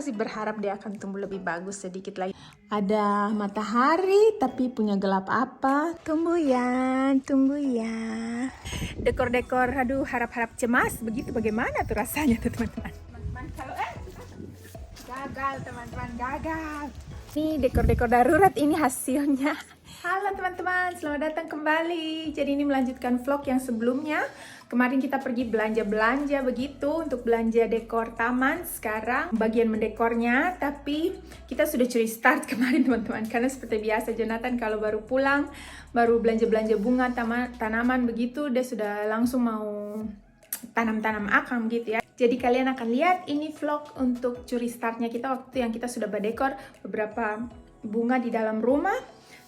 Masih berharap dia akan tumbuh lebih bagus sedikit lagi. Ada matahari tapi punya gelap apa? Tumbuh ya. Dekor-dekor, aduh harap-harap cemas. Begitu bagaimana tuh rasanya tuh teman-teman? Teman-teman kalau gagal teman-teman, gagal. Ini dekor-dekor darurat ini hasilnya. Halo teman-teman, selamat datang kembali. Jadi ini melanjutkan vlog yang sebelumnya. Kemarin kita pergi belanja-belanja begitu untuk belanja dekor taman. Sekarang bagian mendekornya, tapi kita sudah curi start kemarin teman-teman. Karena seperti biasa Jonathan kalau baru pulang, baru belanja-belanja bunga, tanaman begitu, dia sudah langsung mau tanam-tanam akang gitu ya. Jadi kalian akan lihat ini vlog untuk curi startnya kita waktu yang kita sudah berdekor beberapa bunga di dalam rumah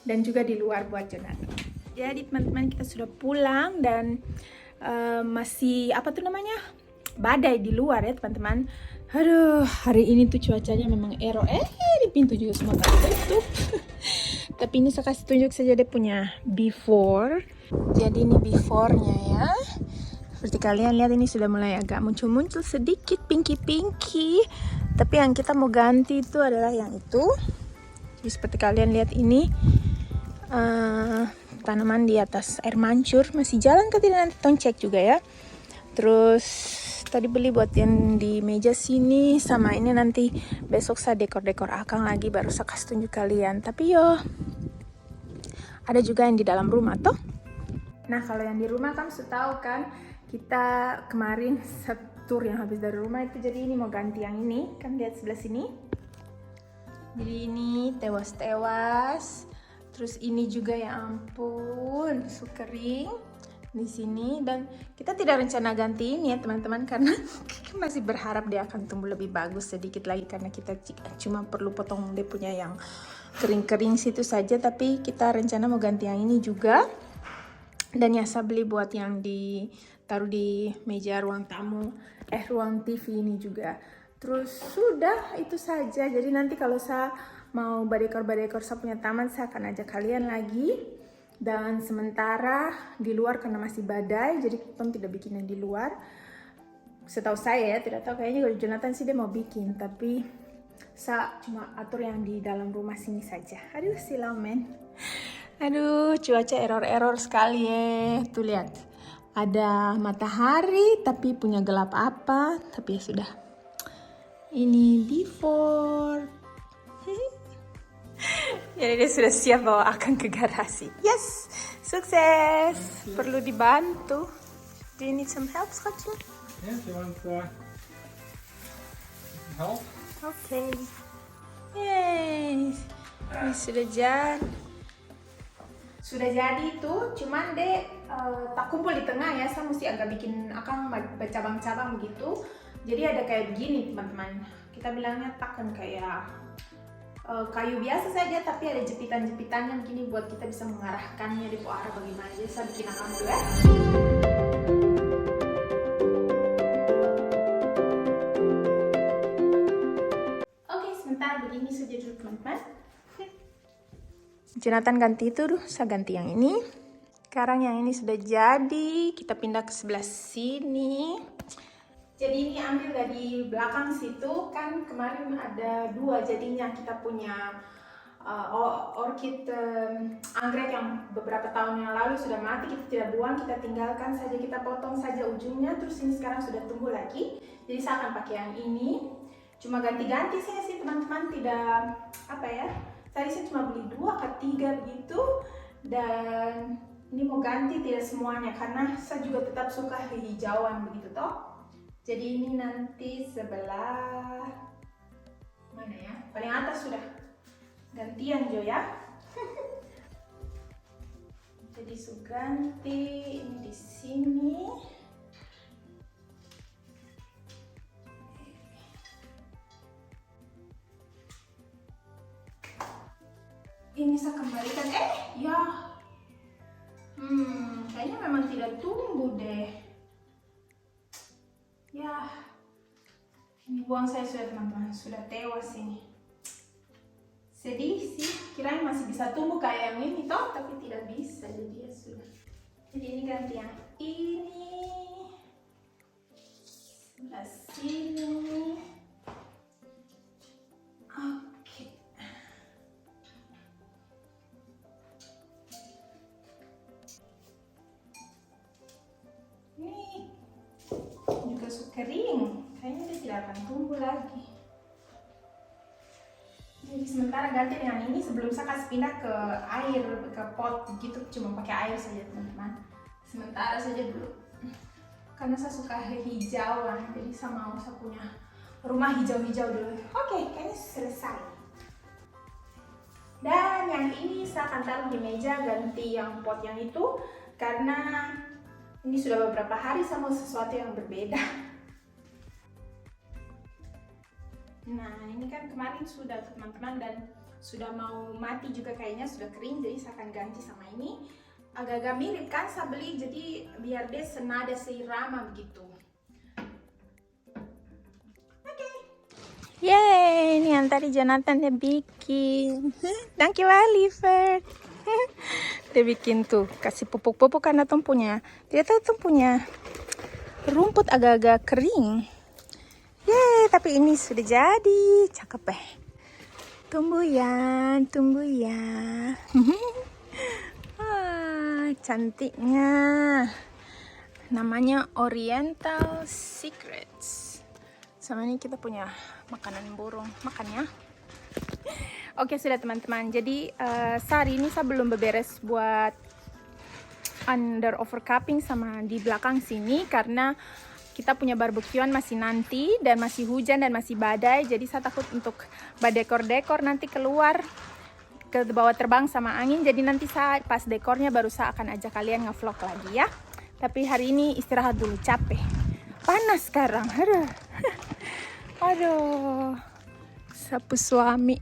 dan juga di luar buat Jonathan. Jadi teman-teman kita sudah pulang dan masih apa tuh namanya badai di luar ya teman-teman. Aduh hari ini tuh cuacanya memang error. Di pintu juga semua tertutup. Tapi ini saya kasih tunjuk saja dia punya before. Jadi ini before-nya ya. Seperti kalian lihat ini sudah mulai agak muncul-muncul sedikit pinky-pinky. Tapi yang kita mau ganti itu adalah yang itu. Jadi seperti kalian lihat ini tanaman di atas air mancur masih jalan ke tidak, nanti tolong cek juga ya. Terus tadi beli buat yang di meja sini, sama ini nanti besok saya dekor-dekor akang lagi baru saya kasih tunjuk kalian. Tapi yo ada juga yang di dalam rumah toh. Nah kalau yang di rumah kan sudah tahu kan kita kemarin tur yang habis dari rumah itu, jadi ini mau ganti yang ini kan, lihat sebelah sini. Jadi ini tewas-tewas. Terus ini juga ya ampun, kering di sini, dan kita tidak rencana ganti ini ya teman-teman karena masih berharap dia akan tumbuh lebih bagus sedikit lagi karena kita cuma perlu potong dia punya yang kering-kering situ saja, tapi kita rencana mau ganti yang ini juga. Dan ya saya beli buat yang ditaruh di meja ruang tamu, ruang TV ini juga. Terus sudah itu saja. Jadi nanti kalau saya mau badekor saya punya taman, saya akan ajak kalian lagi. Dan sementara di luar karena masih badai, jadi kita tidak bikin yang di luar. Setahu saya ya, tidak tahu kayaknya kalau Jonathan sih dia mau bikin, tapi saya cuma atur yang di dalam rumah sini saja. Aduh silau men. Aduh cuaca error sekali ya. Tuh lihat, ada matahari tapi punya gelap apa, tapi ya sudah. Ini before. Jadi dia sudah siap bawa akang ke garasi. Yes, sukses. Perlu dibantu. Do you need some help, Scotty? Yeah, do you want help? Okay. Yes. Ini sudah jadi. Sudah jadi itu, cuman deh tak kumpul di tengah ya. Saya mesti agak bikin akang bercabang-cabang begitu. Jadi ada kayak begini teman-teman. Kita bilangnya takkan kayak kayu biasa saja, tapi ada jepitan-jepitannya begini buat kita bisa mengarahkannya di arah bagaimana. Jadi saya bikin akang dulu ya. Oke, sebentar begini saja dulu teman-teman. Jonathan ganti itu, saya ganti yang ini. Sekarang yang ini sudah jadi, kita pindah ke sebelah sini. Jadi ini ambil dari belakang situ, kan kemarin ada dua jadinya. Kita punya orchid anggrek yang beberapa tahun yang lalu sudah mati, kita tidak buang, kita tinggalkan saja, kita potong saja ujungnya. Terus ini sekarang sudah tumbuh lagi, jadi saya akan pakai yang ini. Cuma ganti-ganti saya sih teman-teman, tidak apa ya, tadi saya cuma beli 2 atau 3 begitu. Dan ini mau ganti tidak semuanya karena saya juga tetap suka hijauan begitu toh. Jadi ini nanti sebelah mana ya? Paling atas sudah gantian Jo ya. Jadi ganti ini di sini. Ini saya kembalikan. Ya. Kayaknya memang tidak tumbuh deh. Ya, ini buang saya sudah teman-teman, sudah tewas ini. Sedih sih, kirain masih bisa tumbuh kayak yang ini toh, tapi tidak bisa, jadi ya sudah. Jadi ini ganti yang ini, sebelah sini. sudah akan tumbuh lagi. Jadi sementara ganti dengan ini sebelum saya kasih pindah ke air, ke pot gitu, cuma pakai air saja teman-teman. Sementara saja dulu. Karena saya suka hijauan, jadi saya mau saya punya rumah hijau-hijau dulu. Oke, kayaknya selesai. Dan yang ini saya akan taruh di meja, ganti yang pot yang itu, karena ini sudah beberapa hari saya mau sesuatu yang berbeda. Nah, ini kan kemarin sudah teman-teman dan sudah mau mati juga kayaknya, sudah kering, jadi saya akan ganti sama ini. Agak-agak mirip kan saya beli, jadi biar dia senada seirama begitu. Oke. Yeay, ini yang tadi Jonathan dia bikin. Thank you Oliver. Dia bikin tuh, kasih pupuk-pupuk karena Tom punya. Dia tahu Tom punya rumput agak-agak kering. Yeay, tapi ini sudah jadi. Cakep ya. Tumbuh ya. Cantiknya. Namanya Oriental Secrets. Sama ini kita punya makanan burung. Makan ya. Oke sudah teman-teman. Jadi hari ini saya belum beberes buat under overcupping sama di belakang sini karena kita punya barbekyuan masih nanti dan masih hujan dan masih badai. Jadi saya takut untuk dekor-dekor nanti keluar ke bawah terbang sama angin. Jadi nanti saya pas dekornya baru saya akan ajak kalian ngevlog lagi ya. Tapi hari ini istirahat dulu, capek. Panas sekarang. Aduh. Sapu suami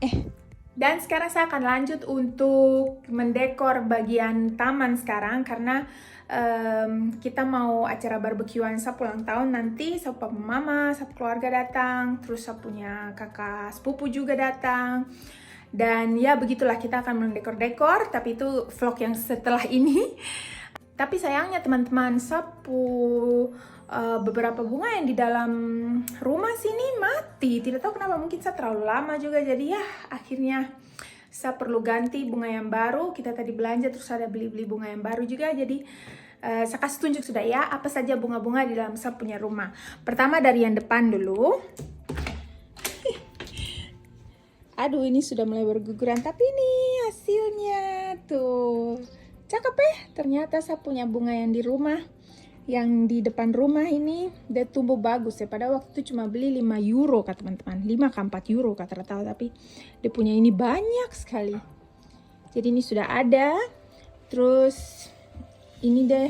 Dan sekarang saya akan lanjut untuk mendekor bagian taman sekarang karena kita mau acara barbekyuan saya pulang tahun nanti. Saya papa mama, saya keluarga datang, terus saya punya kakak sepupu juga datang. Dan ya begitulah kita akan mendekor-dekor, tapi itu vlog yang setelah ini. Tapi sayangnya teman-teman, sapu beberapa bunga yang di dalam rumah sini mati. Tidak tahu kenapa, mungkin saya terlalu lama juga. Jadi ya akhirnya saya perlu ganti bunga yang baru. Kita tadi belanja terus ada beli-beli bunga yang baru juga. Jadi saya kasih tunjuk sudah ya apa saja bunga-bunga di dalam saya punya rumah. Pertama dari yang depan dulu. Aduh ini sudah mulai berguguran, tapi ini hasilnya tuh cakep ya. Ternyata saya punya bunga yang di rumah, yang di depan rumah ini dia tumbuh bagus ya. Pada waktu itu cuma beli 5 euro kak teman-teman, 5 ke 4 euro kak tahu, tapi dia punya ini banyak sekali. Jadi ini sudah ada. Terus ini deh,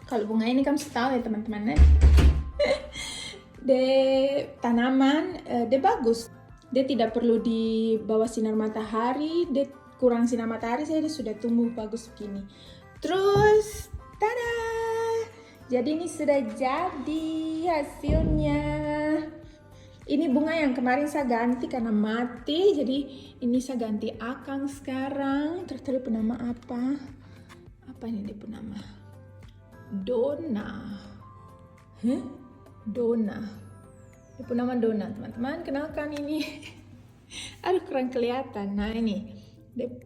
kalau bunga ini kan tahu ya teman-teman ya. Dia tanaman, dia bagus. Dia tidak perlu di bawah sinar matahari, dia kurang sinar matahari saja dia sudah tumbuh bagus begini. Terus, tada! Jadi ini sudah jadi hasilnya. Ini bunga yang kemarin saya ganti karena mati, jadi ini saya ganti akang sekarang. Terus tadi penama apa? Apa ini dia penama? Dona. Dona. Dia pun nama Dona, teman-teman. Kenalkan ini. Aduh, kurang kelihatan. Nah, ini.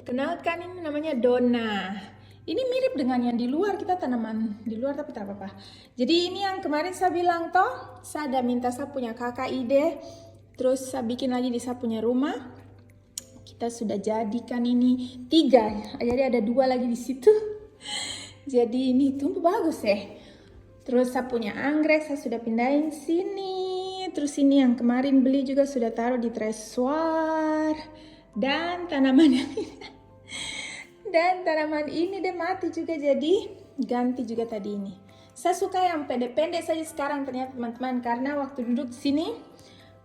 Kenalkan ini namanya Dona. Ini mirip dengan yang di luar. Kita tanaman di luar tapi tak apa-apa. Jadi ini yang kemarin saya bilang toh. Saya ada minta saya punya kakak ide. Terus saya bikin lagi di saya punya rumah. Kita sudah jadikan ini 3. Jadi ada 2 lagi di situ. Jadi ini tumbuh bagus ya. Terus saya punya anggrek. Saya sudah pindahin sini. Terus ini yang kemarin beli juga sudah taruh di tresor. Dan tanaman yang ini. Dan tanaman ini dia mati juga, jadi ganti juga tadi ini. Saya suka yang pendek-pendek saja sekarang ternyata teman-teman, karena waktu duduk di sini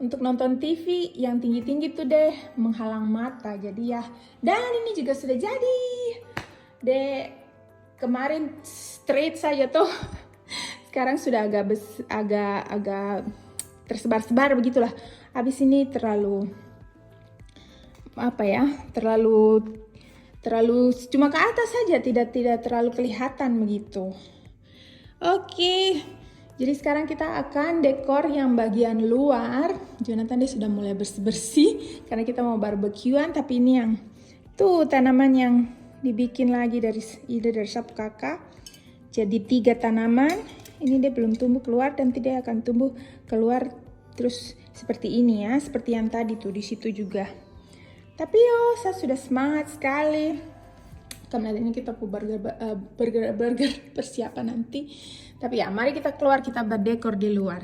untuk nonton TV yang tinggi-tinggi tuh deh menghalang mata. Jadi ya, dan ini juga sudah jadi. Deh kemarin straight saja tuh. Sekarang sudah agak tersebar-sebar begitulah. Habis ini terlalu cuma ke atas saja, tidak terlalu kelihatan begitu. Oke. Jadi sekarang kita akan dekor yang bagian luar. Jonathan dia sudah mulai bersih-bersih karena kita mau barbekyuan, tapi ini yang tuh tanaman yang dibikin lagi dari sapu kakak. Jadi 3 tanaman. Ini dia belum tumbuh keluar dan tidak akan tumbuh keluar Terus seperti ini ya, seperti yang tadi tuh di situ juga. Tapi saya sudah semangat sekali. Karena ini kita mau burger persiapan nanti. Tapi ya, mari kita keluar, kita berdekor di luar.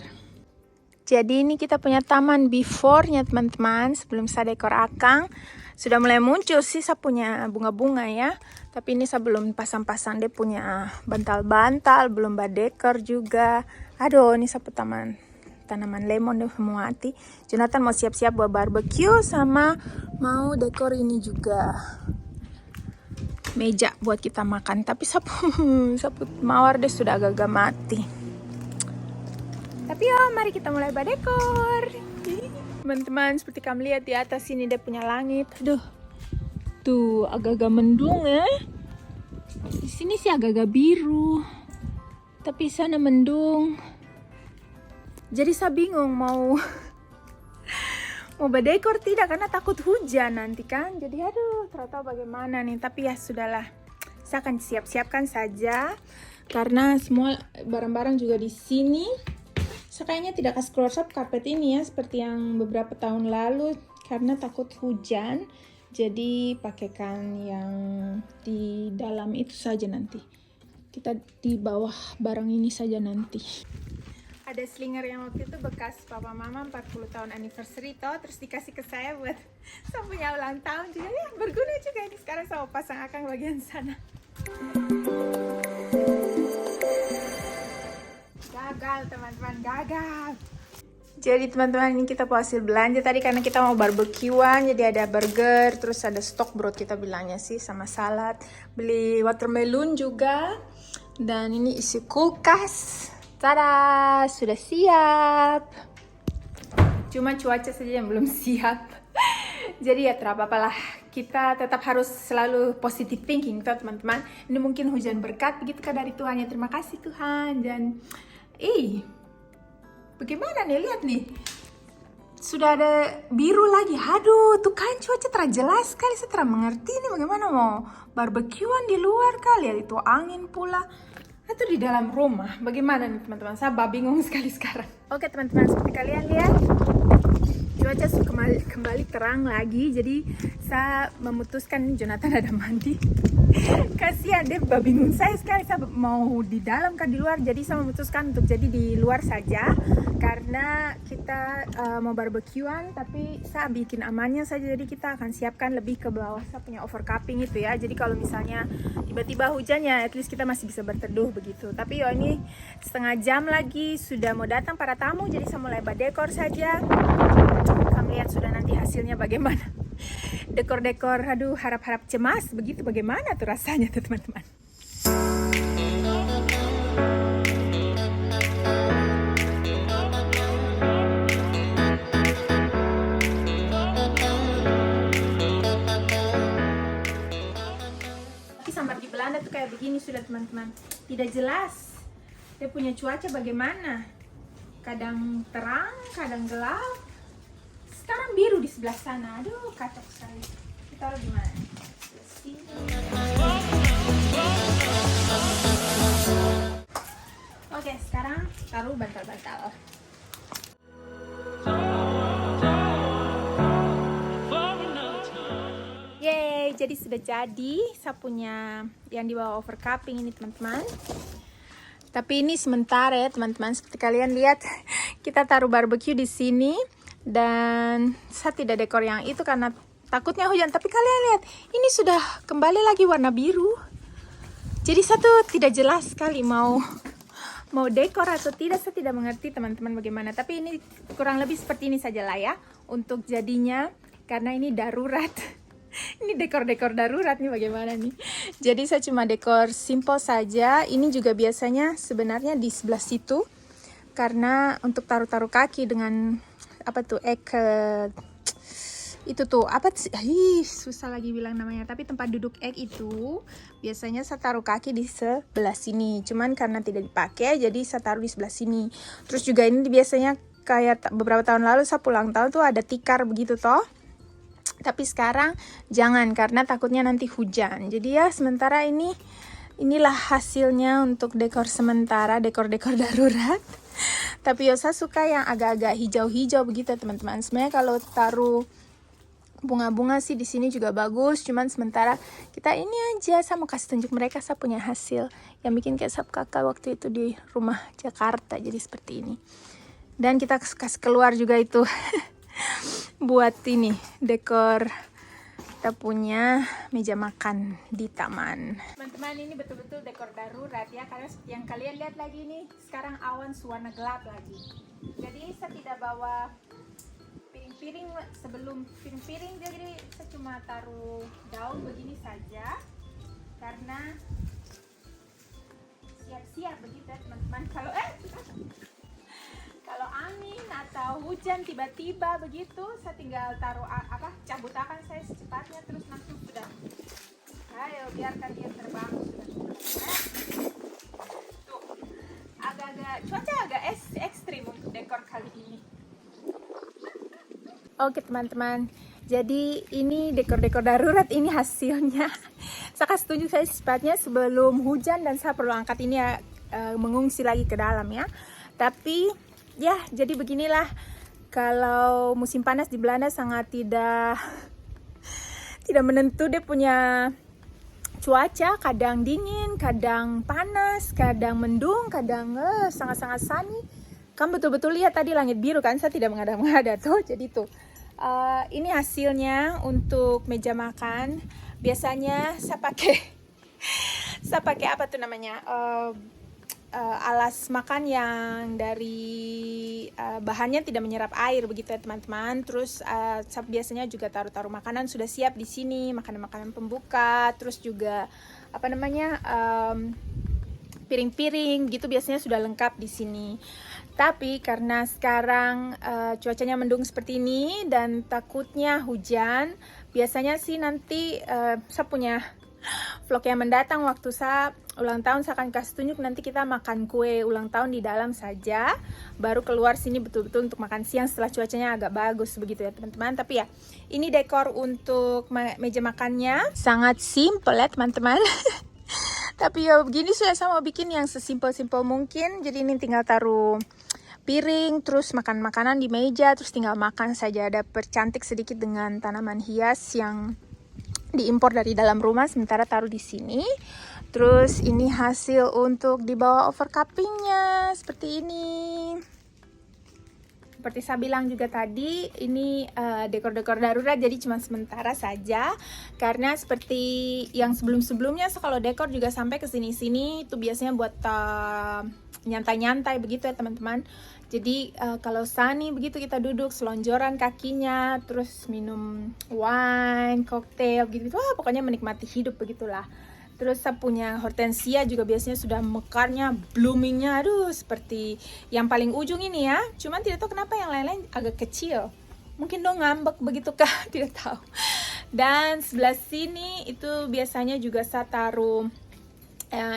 Jadi ini kita punya taman before-nya teman-teman, sebelum saya dekor akang. Sudah mulai muncul sih saya punya bunga-bunga ya. Tapi ini saya belum pasang-pasang, dia punya bantal-bantal, belum berdekor juga. Aduh, ini saya tanaman lemon udah mau mati. Jonathan mau siap-siap buat barbecue sama mau dekor ini juga. Meja buat kita makan, tapi sapu mawar deh sudah agak-agak mati. Tapi mari kita mulai berdekor. Teman-teman, seperti kamu lihat di atas sini dia punya langit. Aduh, tuh agak-agak mendung ya. Di sini sih agak-agak biru, tapi sana mendung. Jadi saya bingung mau berdekor tidak karena takut hujan nanti kan. Jadi aduh, tahu bagaimana nih. Tapi ya sudahlah, saya akan siap-siapkan saja karena semua barang-barang juga di sini. Saya kayaknya tidak kasih keluar karpet ini ya, seperti yang beberapa tahun lalu karena takut hujan. Jadi pakaikan yang di dalam itu saja nanti. Kita di bawah barang ini saja nanti. Ada slinger yang waktu itu bekas papa mama 40 tahun anniversary toh, terus dikasih ke saya buat saya punya ulang tahun juga ya, berguna juga ini. Sekarang saya mau pasang akang bagian sana. Gagal teman-teman, gagal. Jadi teman-teman, ini kita hasil belanja tadi karena kita mau barbekyuan. Jadi ada burger, terus ada stok broad kita bilangnya sih, sama salad. Beli watermelon juga. Dan ini isi kulkas. Tada, sudah siap. Cuma cuaca saja yang belum siap. Jadi ya terapa-apalah, kita tetap harus selalu positive thinking toh teman-teman. Ini mungkin hujan berkat begitu kan dari Tuhan ya. Terima kasih Tuhan. Dan bagaimana nih, lihat nih, sudah ada biru lagi. Aduh, tuh kan cuaca terang jelas sekali. Saya terang mengerti nih bagaimana mau barbekyuan di luar kali ya, itu angin pula atau di dalam rumah. Bagaimana nih teman-teman, saya bingung sekali sekarang. Oke teman-teman, seperti kalian lihat cuaca kembali terang lagi. Jadi saya memutuskan Jonathan ada mandi. Kasihan dia, bingung saya sekali, saya mau di dalam kan di luar. Jadi saya memutuskan untuk jadi di luar saja karena kita mau barbekyuan, tapi saya bikin amannya saja. Jadi kita akan siapkan lebih ke bawah, saya punya overcapping itu ya. Jadi kalau misalnya tiba-tiba hujan ya at least kita masih bisa berteduh begitu. Tapi ini setengah jam lagi sudah mau datang para tamu, jadi saya mulai berdekor saja. Kamu lihat sudah nanti hasilnya bagaimana. Dekor-dekor, aduh, harap-harap cemas begitu. Bagaimana tuh rasanya tuh teman-teman. Tapi sambar di Belanda tuh kayak begini sudah teman-teman. Tidak jelas dia punya cuaca bagaimana. Kadang terang, kadang gelap. Sekarang biru di sebelah sana. Aduh, kacau sekali. Kita taruh di mana? Oke, sekarang taruh bantal-bantal. Yeay, jadi sudah jadi. Saya punya yang di bawah overcapping ini teman-teman. Tapi ini sementara ya teman-teman. Seperti kalian lihat, kita taruh barbecue di sini. Dan saya tidak dekor yang itu karena takutnya hujan. Tapi kalian lihat, ini sudah kembali lagi warna biru. Jadi saya tuh tidak jelas sekali mau dekor atau tidak. Saya tidak mengerti teman-teman bagaimana. Tapi ini kurang lebih seperti ini saja lah ya untuk jadinya, karena ini darurat. Ini dekor-dekor darurat nih bagaimana nih. Jadi saya cuma dekor simple saja. Ini juga biasanya sebenarnya di sebelah situ, karena untuk taruh-taruh kaki dengan apa tuh itu tuh apa susah lagi bilang namanya, tapi tempat duduk itu biasanya saya taruh kaki di sebelah sini. Cuman karena tidak dipakai jadi saya taruh di sebelah sini. Terus juga ini biasanya kayak beberapa tahun lalu saya pulang tahun tuh ada tikar begitu toh. Tapi sekarang jangan karena takutnya nanti hujan. Jadi ya sementara ini inilah hasilnya untuk dekor sementara, dekor-dekor darurat. Tapi Yosa suka yang agak-agak hijau-hijau begitu teman-teman. Sebenarnya kalau taruh bunga-bunga sih di sini juga bagus, cuman sementara kita ini aja. Saya mau kasih tunjuk mereka saya punya hasil yang bikin kayak sap kakak waktu itu di rumah Jakarta, jadi seperti ini. Dan kita kasih keluar juga itu buat ini dekor kita punya meja makan di taman. Teman-teman, ini betul-betul dekor darurat ya, karena yang kalian lihat lagi nih sekarang awan warna gelap lagi. Jadi saya tidak bawa piring-piring sebelum piring-piring, jadi saya cuma taruh daun begini saja karena siap-siap begitu ya teman-teman. Kalau angin atau hujan tiba-tiba begitu, saya tinggal taruh cabut akan saya secepatnya, terus langsung sudah. Ayo biarkan dia terbang sudah. Tuh, cuaca agak ekstrim untuk dekor kali ini. Oke teman-teman, jadi ini dekor-dekor darurat, ini hasilnya. Saya kasih tunjuk saya secepatnya sebelum hujan, dan saya perlu angkat ini ya, mengungsi lagi ke dalam ya. Tapi ya jadi beginilah, kalau musim panas di Belanda sangat tidak menentu, dia punya cuaca, kadang dingin, kadang panas, kadang mendung, kadang sangat-sangat sunny. Kamu betul-betul lihat tadi langit biru kan, saya tidak mengada-ngada tuh. Jadi tuh ini hasilnya untuk meja makan. Biasanya saya pakai apa tuh namanya, alas makan yang dari bahannya tidak menyerap air begitu ya teman-teman. Terus saya biasanya juga taruh makanan sudah siap di sini, makanan-makanan pembuka, terus juga apa namanya, piring-piring gitu biasanya sudah lengkap di sini. Tapi karena sekarang cuacanya mendung seperti ini dan takutnya hujan, biasanya sih nanti saya punya vlog yang mendatang waktu saya ulang tahun, saya akan kasih tunjuk nanti kita makan kue ulang tahun di dalam saja, baru keluar sini betul-betul untuk makan siang setelah cuacanya agak bagus begitu ya teman-teman. Tapi ya ini dekor untuk meja makannya sangat simple ya teman-teman. Tapi ya begini sudah saya mau bikin yang sesimpel-simpel mungkin. Jadi ini tinggal taruh piring, terus makan makanan di meja, terus tinggal makan saja. Ada percantik sedikit dengan tanaman hias yang diimpor dari dalam rumah, sementara taruh di sini. Terus ini hasil untuk dibawa overcuppingnya seperti ini. Seperti saya bilang juga tadi, ini dekor-dekor darurat, jadi cuma sementara saja. Karena seperti yang sebelum-sebelumnya, kalau dekor juga sampai ke sini-sini, itu biasanya buat nyantai-nyantai begitu ya teman-teman. Jadi kalau sunny begitu kita duduk selonjoran kakinya, terus minum wine, cocktail gitu. Wah, pokoknya menikmati hidup begitulah. Terus saya punya hortensia juga biasanya sudah mekarnya, bloomingnya, aduh seperti yang paling ujung ini ya. Cuman tidak tahu kenapa yang lain-lain agak kecil. Mungkin dong ngambek begitu kah? Tidak tahu. Dan sebelah sini itu biasanya juga saya taruh,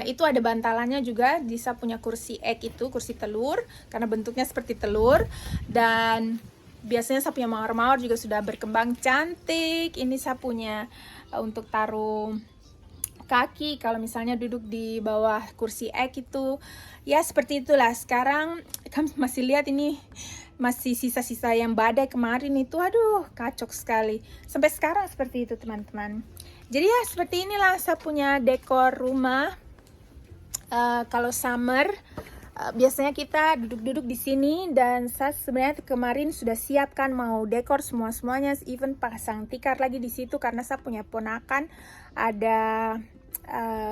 itu ada bantalannya juga. Saya punya kursi egg itu, kursi telur, karena bentuknya seperti telur. Dan biasanya saya punya mawar-mawar juga sudah berkembang cantik. Ini saya punya untuk taruh kaki kalau misalnya duduk di bawah kursi egg itu. Ya seperti itulah. Sekarang kan masih lihat ini masih sisa-sisa yang badai kemarin itu, aduh kacau sekali. Sampai sekarang seperti itu teman-teman. Jadi ya seperti inilah saya punya dekor rumah. Kalau summer biasanya kita duduk-duduk di sini, dan saya sebenarnya kemarin sudah siapkan mau dekor semuanya, even pasang tikar lagi di situ karena saya punya ponakan ada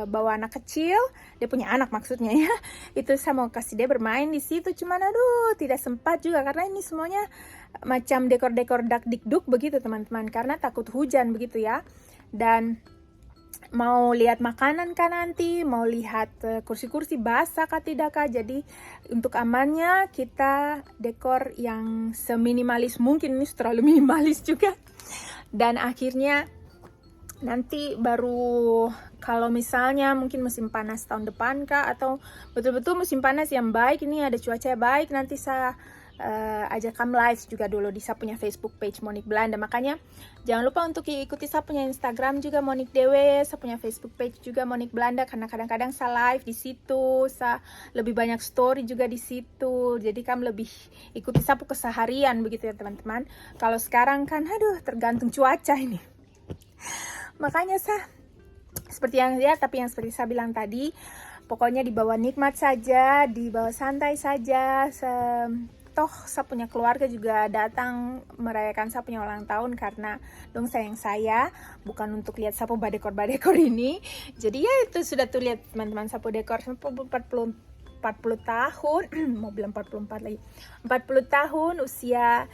bawa anak kecil, dia punya anak maksudnya ya. Itu saya mau kasih dia bermain di situ, cuman aduh tidak sempat juga karena ini semuanya macam dekor-dekor dak-dikduk begitu teman-teman, karena takut hujan begitu ya. Dan mau lihat makanan kan nanti, mau lihat kursi-kursi basah kah tidak kah. Jadi untuk amannya kita dekor yang seminimalis mungkin. Ini terlalu minimalis juga. Dan akhirnya nanti baru kalau misalnya mungkin musim panas tahun depan kah, atau betul-betul musim panas yang baik, ini ada cuaca baik, nanti saya ajak kamu live juga dulu di saya punya Facebook page Monique Belanda. Makanya jangan lupa untuk ikuti saya punya Instagram juga Monique Dewe, saya punya Facebook page juga Monique Belanda, karena kadang-kadang saya live di situ, saya lebih banyak story juga di situ. Jadi kamu lebih ikuti sapu keseharian begitu ya teman-teman. Kalau sekarang kan aduh tergantung cuaca ini. Makanya saya seperti yang lihat, tapi yang seperti saya bilang tadi, pokoknya dibawa nikmat saja, dibawa santai saja. Toh saya punya keluarga juga datang merayakan saya punya ulang tahun karena dong sayang saya, bukan untuk lihat sapu badekor-badekor ini. Jadi ya itu sudah tuh lihat teman-teman sapu dekor 40 tahun, mau bilang 44 lagi, 40 tahun usia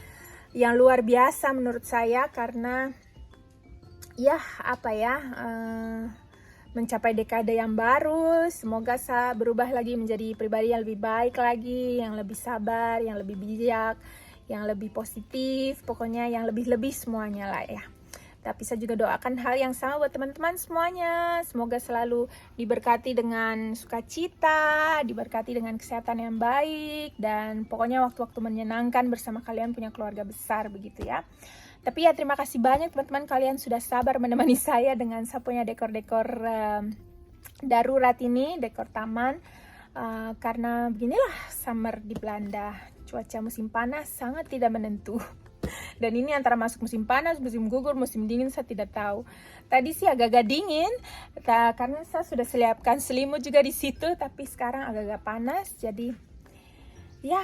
yang luar biasa menurut saya, karena ya apa ya, mencapai dekade yang baru. Semoga saya berubah lagi menjadi pribadi yang lebih baik lagi, yang lebih sabar, yang lebih bijak, yang lebih positif, pokoknya yang lebih-lebih semuanya lah ya. Tapi saya juga doakan hal yang sama buat teman-teman semuanya. Semoga selalu diberkati dengan sukacita, diberkati dengan kesehatan yang baik, dan pokoknya waktu-waktu menyenangkan bersama kalian punya keluarga besar begitu ya. Tapi ya terima kasih banyak teman-teman, kalian sudah sabar menemani saya dengan saya punya dekor-dekor darurat ini, dekor taman. Karena beginilah summer di Belanda, cuaca musim panas sangat tidak menentu. Dan ini antara masuk musim panas, musim gugur, musim dingin, saya tidak tahu. Tadi sih agak-agak dingin, karena saya sudah siapkan selimut juga di situ. Tapi sekarang agak-agak panas, jadi ya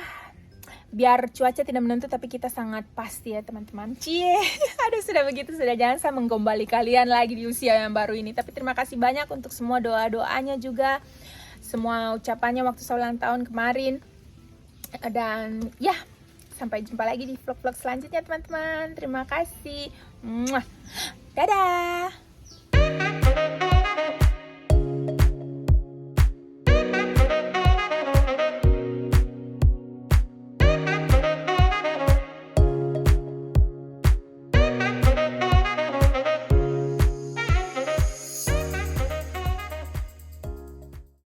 biar cuaca tidak menentu tapi kita sangat pasti ya teman-teman. Cie, aduh sudah begitu, sudah, jangan saya menggombali kalian lagi di usia yang baru ini. Tapi terima kasih banyak untuk semua doa-doanya juga, semua ucapannya waktu saya ulang tahun kemarin. Dan ya, sampai jumpa lagi di vlog-vlog selanjutnya teman-teman. Terima kasih. Dadah.